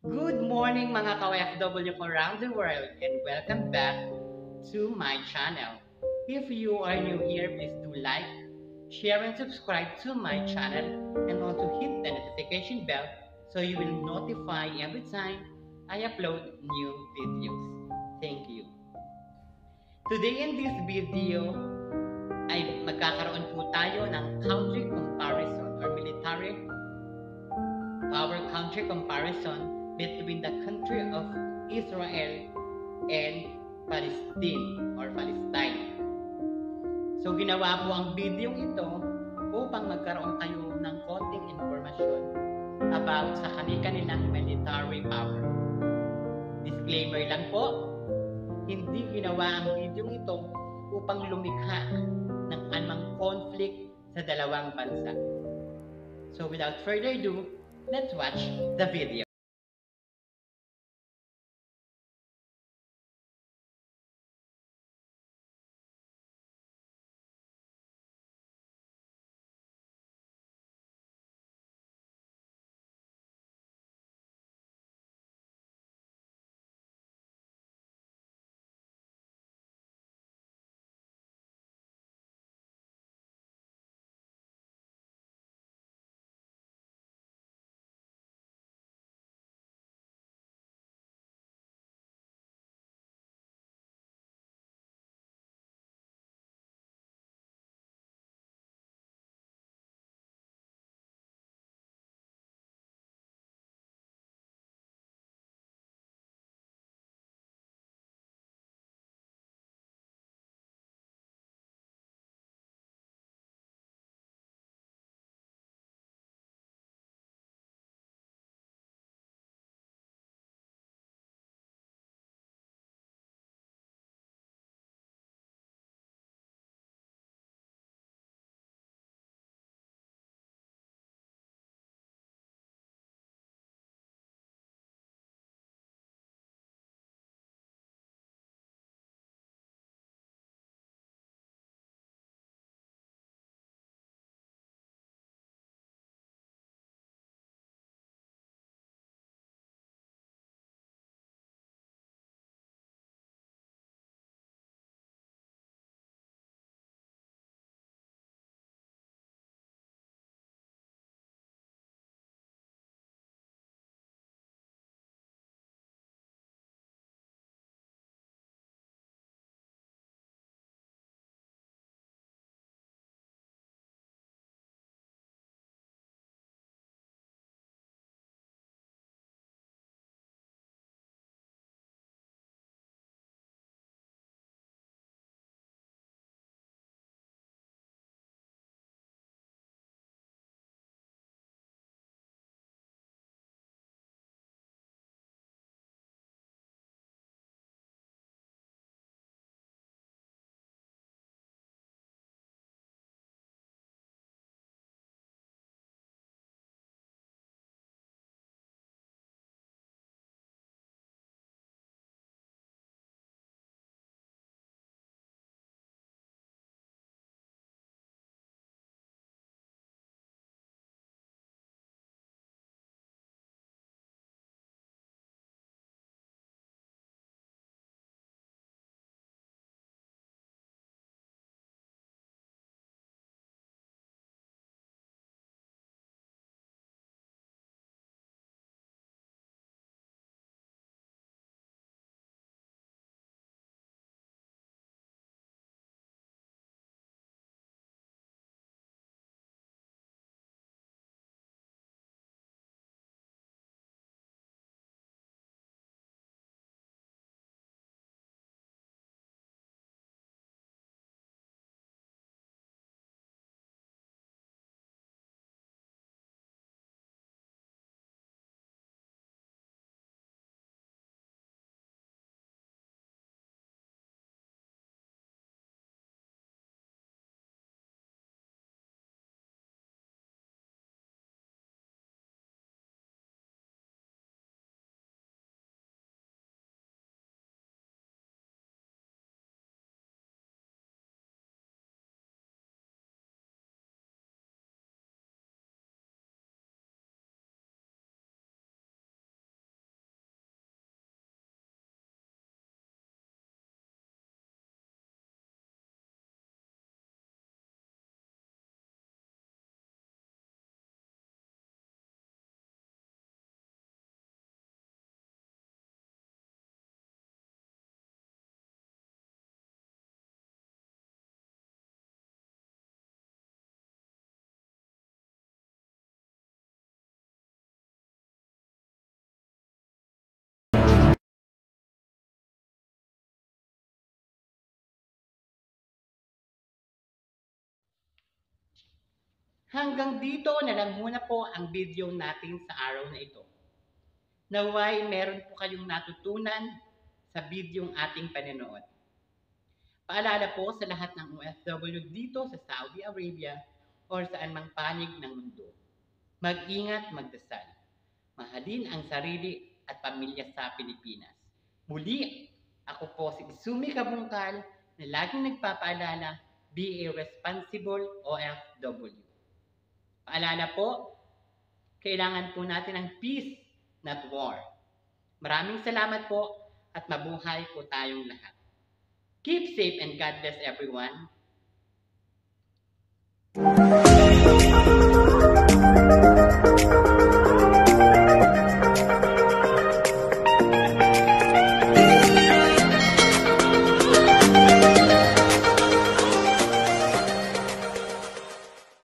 Good morning mga ka-OFW around the world and welcome back to my channel. If you are new here, please do like, share and subscribe to my channel and also hit the notification bell so you will notify every time I upload new videos. Thank you. Today in this video ay magkakaroon po tayo ng country comparison or military power country comparison between the country of Israel and Palestine or Palestine. So ginawa po ang video ito upang magkaroon kayo ng konting informasyon about sa kanilang military power. Disclaimer lang po, hindi ginawa ang video ito upang lumikha ng anumang conflict sa dalawang bansa. So without further ado, let's watch the video. Hanggang dito na lang muna po ang video natin sa araw na ito. Naway meron po kayong natutunan sa videong ating pananood. Paalala po sa lahat ng OFW dito sa Saudi Arabia or saan mang panig ng mundo. Mag-ingat, magdasal. Mahalin ang sarili at pamilya sa Pilipinas. Muli, ako po si Isumi Kabungkal na laging nagpapaalala, be a responsible OFW. Paalala po, kailangan po natin ng peace, not war. Maraming salamat po at mabuhay po tayong lahat. Keep safe and God bless everyone.